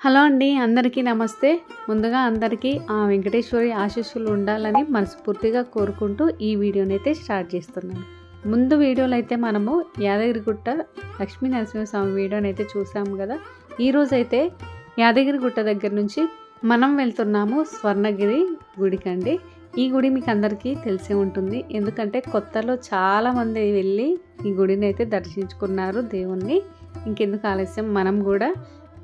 Hello అండి, అందరికీ నమస్తే. ముందుగా అందరికీ ఆ వెంకటేశ్వరి ఆశీస్సులు ఉండాలని మనస్ఫూర్తిగా కోరుకుంటూ ఈ వీడియోనైతే స్టార్ట్ చేస్తున్నాను. ముందు వీడియోలో అయితే మనము యాదగిరిగుట్ట లక్ష్మీ నరసింహస్వామి వీడియోనైతే చూసాము కదా. ఈరోజైతే యాదగిరిగుట్ట దగ్గర నుంచి మనం వెళ్తున్నాము స్వర్ణగిరి గుడికండి. ఈ గుడి మీకు అందరికీ తెలిసే ఉంటుంది, ఎందుకంటే కొత్తలో చాలామంది వెళ్ళి ఈ గుడిని అయితే దర్శించుకున్నారు దేవుణ్ణి. ఇంకెందుకు ఆలస్యం, మనం కూడా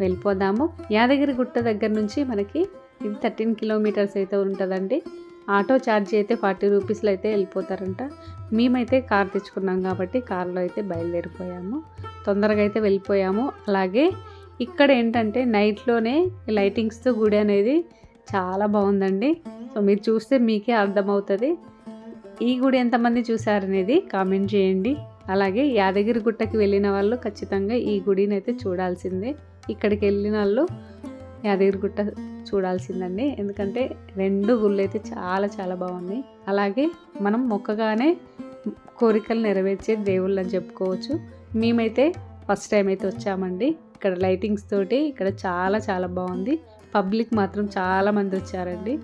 వెళ్ళిపోదాము. యాదగిరిగుట్ట దగ్గర నుంచి మనకి ఇది 13 కిలోమీటర్స్ అయితే ఉంటుందండి. ఆటో ఛార్జ్ అయితే 40 రూపీస్లో అయితే వెళ్ళిపోతారంట. మేమైతే కార్ తెచ్చుకున్నాం కాబట్టి కార్లో అయితే బయలుదేరిపోయాము. తొందరగా అయితే వెళ్ళిపోయాము. అలాగే ఇక్కడ ఏంటంటే నైట్లోనే లైటింగ్స్తో గుడి అనేది చాలా బాగుందండి. సో మీరు చూస్తే మీకే అర్థమవుతుంది. ఈ గుడి ఎంతమంది చూసారనేది కామెంట్ చేయండి. అలాగే యాదగిరిగుట్టకి వెళ్ళిన వాళ్ళు ఖచ్చితంగా ఈ గుడిని అయితే చూడాల్సిందే. ఇక్కడికి వెళ్ళిన వాళ్ళు యాదగిరిగుట్ట చూడాల్సిందండి, ఎందుకంటే రెండు గుళ్ళు అయితే చాలా చాలా బాగున్నాయి. అలాగే మనం మొక్కగానే కోరికలు నెరవేర్చే దేవుళ్ళు అని చెప్పుకోవచ్చు. మేమైతే ఫస్ట్ టైం అయితే వచ్చామండి. ఇక్కడ లైటింగ్స్ తోటి ఇక్కడ చాలా చాలా బాగుంది. పబ్లిక్ మాత్రం చాలామంది వచ్చారండి.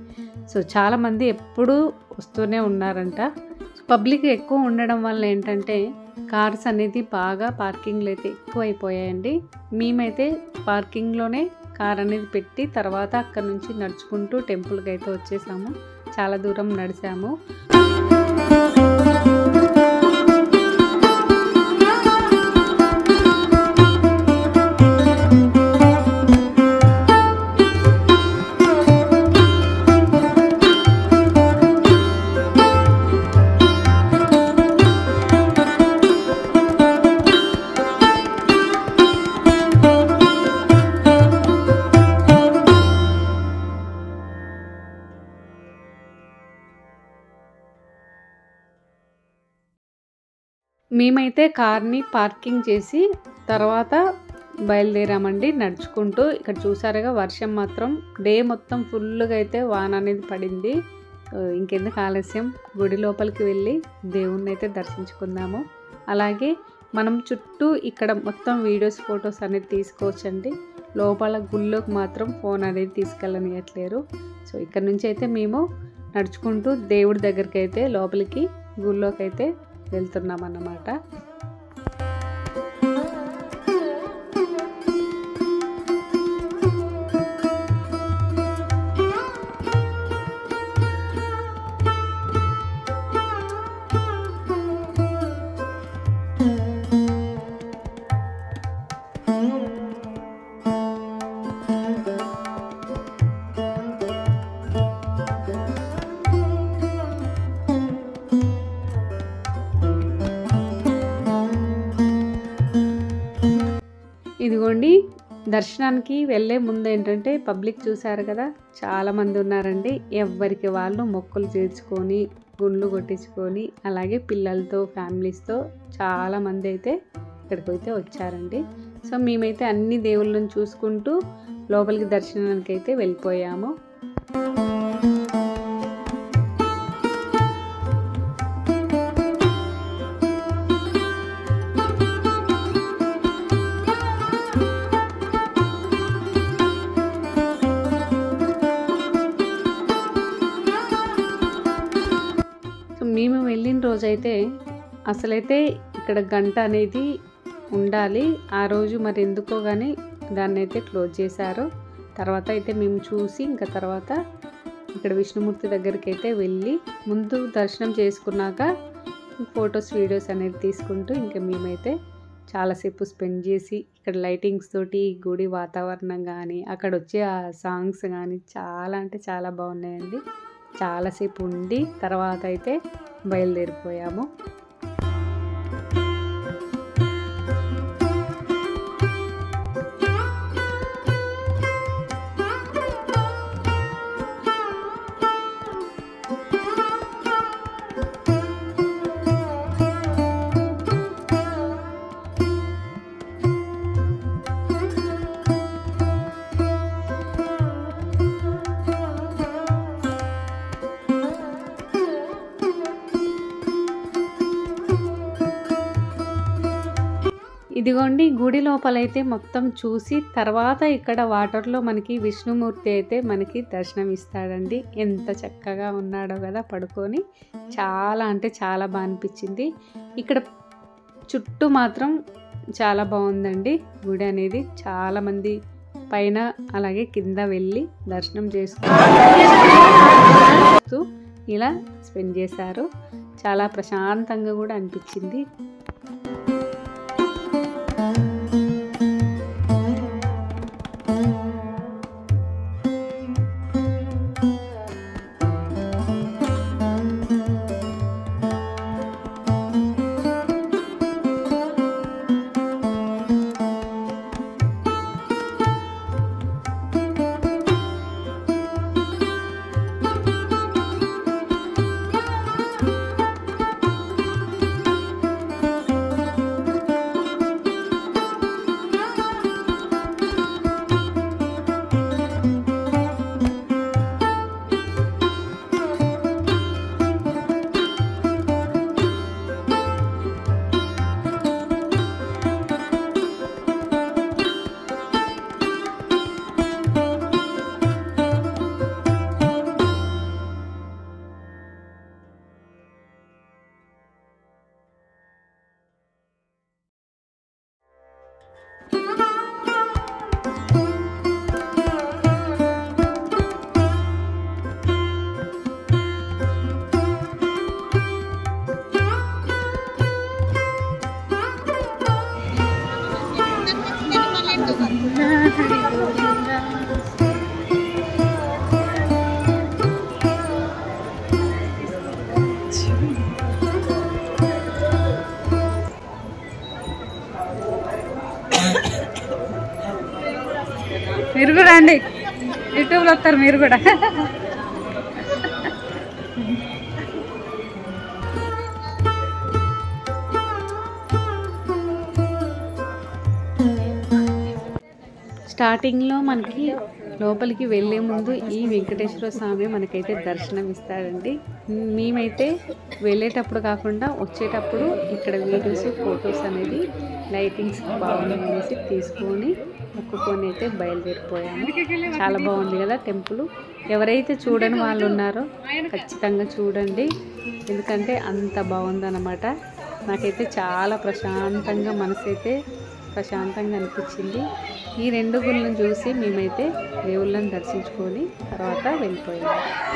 సో చాలామంది ఎప్పుడూ వస్తూనే ఉన్నారంట. పబ్లిక్ ఎక్కువ ఉండడం వల్ల ఏంటంటే కార్స్ అనేది బాగా పార్కింగ్లు అయితే ఎక్కువ అయిపోయాయండి. మేమైతే పార్కింగ్లోనే కార్ అనేది పెట్టి తర్వాత అక్కడ నుంచి నడుచుకుంటూ టెంపుల్కి అయితే వచ్చేసాము. చాలా దూరం నడిచాము. మేమైతే కార్ని పార్కింగ్ చేసి తర్వాత బయలుదేరామండి నడుచుకుంటూ. ఇక్కడ చూసారుగా వర్షం మాత్రం డే మొత్తం ఫుల్గా అయితే వాన అనేది పడింది. ఇంకెందుకు ఆలస్యం, గుడి లోపలికి వెళ్ళి దేవుణ్ణి అయితే దర్శించుకుందాము. అలాగే మనం చుట్టూ ఇక్కడ మొత్తం వీడియోస్ ఫొటోస్ అనేది తీసుకోవచ్చండి. లోపల గుళ్ళోకి మాత్రం ఫోన్ అనేది తీసుకెళ్ళనియట్లేరు. సో ఇక్కడ నుంచి అయితే మేము నడుచుకుంటూ దేవుడి దగ్గరికి అయితే లోపలికి గుళ్ళోకి అయితే వెళ్తున్నాం అన్నమాట. ఇదిగోండి, దర్శనానికి వెళ్ళే ముందు ఏంటంటే పబ్లిక్ చూసారు కదా, చాలామంది ఉన్నారండి. ఎవరికి వాళ్ళు మొక్కులు చేర్చుకొని గుండ్లు కొట్టించుకొని అలాగే పిల్లలతో ఫ్యామిలీస్తో చాలామంది అయితే ఇక్కడికి అయితే వచ్చారండి. సో మేమైతే అన్ని దేవుళ్ళని చూసుకుంటూ లోపలికి దర్శనానికి అయితే వెళ్ళిపోయాము. మేము వెళ్ళిన రోజైతే అసలైతే ఇక్కడ గంట అనేది ఉండాలి. ఆ రోజు మరి ఎందుకో కానీ దాన్ని అయితే క్లోజ్ చేశారు. తర్వాత అయితే మేము చూసి ఇంకా తర్వాత ఇక్కడ విష్ణుమూర్తి దగ్గరికి అయితే వెళ్ళి ముందు దర్శనం చేసుకున్నాక ఫొటోస్ వీడియోస్ అనేది తీసుకుంటూ ఇంకా మేమైతే చాలాసేపు స్పెండ్ చేసి ఇక్కడ లైటింగ్స్ తోటి గుడి వాతావరణం కానీ అక్కడ వచ్చే ఆ సాంగ్స్ కానీ చాలా అంటే చాలా బాగున్నాయండి. చాలాసేపు ఉండి తర్వాత అయితే బయలుదేరిపోయాము. ఇదిగోండి గుడి లోపలైతే మొత్తం చూసి తర్వాత ఇక్కడ వాటర్లో మనకి విష్ణుమూర్తి అయితే మనకి దర్శనం ఇస్తాడండి. ఎంత చక్కగా ఉన్నాడో కదా పడుకొని, చాలా అంటే చాలా బాగా అనిపించింది. ఇక్కడ చుట్టూ మాత్రం చాలా బాగుందండి గుడి అనేది. చాలామంది పైన అలాగే కింద వెళ్ళి దర్శనం చేసుకుంటూ ఇలా స్పెండ్ చేశారు. చాలా ప్రశాంతంగా కూడా అనిపించింది. మీరు కూడా అండి, యూట్యూబ్లో వస్తారు మీరు కూడా. స్టార్టింగ్లో మనకి లోపలికి వెళ్ళే ముందు ఈ వెంకటేశ్వర స్వామి మనకైతే దర్శనం ఇస్తాడండి. మేమైతే వెళ్ళేటప్పుడు కాకుండా వచ్చేటప్పుడు ఇక్కడ వీడియోస్ ఫొటోస్ అనేది లైటింగ్స్ బాగుందనేసి తీసుకొని మొక్కుకొని అయితే బయలుదేరిపోయాము. చాలా బాగుంది కదా టెంపుల్. ఎవరైతే చూడని వాళ్ళు ఉన్నారో ఖచ్చితంగా చూడండి, ఎందుకంటే అంత బాగుందన్నమాట. నాకైతే చాలా ప్రశాంతంగా మనసైతే ప్రశాంతంగా అనిపించింది. ఈ రెండు గుళ్ళను చూసి మేమైతే దేవుళ్ళని దర్శించుకొని తర్వాత వెళ్ళిపోయాము.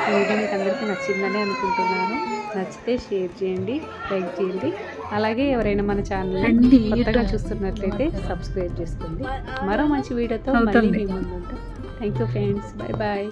ఈ వీడియో మీకు అందరికీ నచ్చిందని అనుకుంటున్నాను. నచ్చితే షేర్ చేయండి, లైక్ చేయండి. అలాగే ఎవరైనా మన ఛానల్ని కొత్తగా చూస్తున్నట్లయితే సబ్స్క్రైబ్ చేసుకోండి. మరో మంచి వీడియోతో మళ్ళీ మీ ముందు ఉంటాం. Thank you friends, bye bye.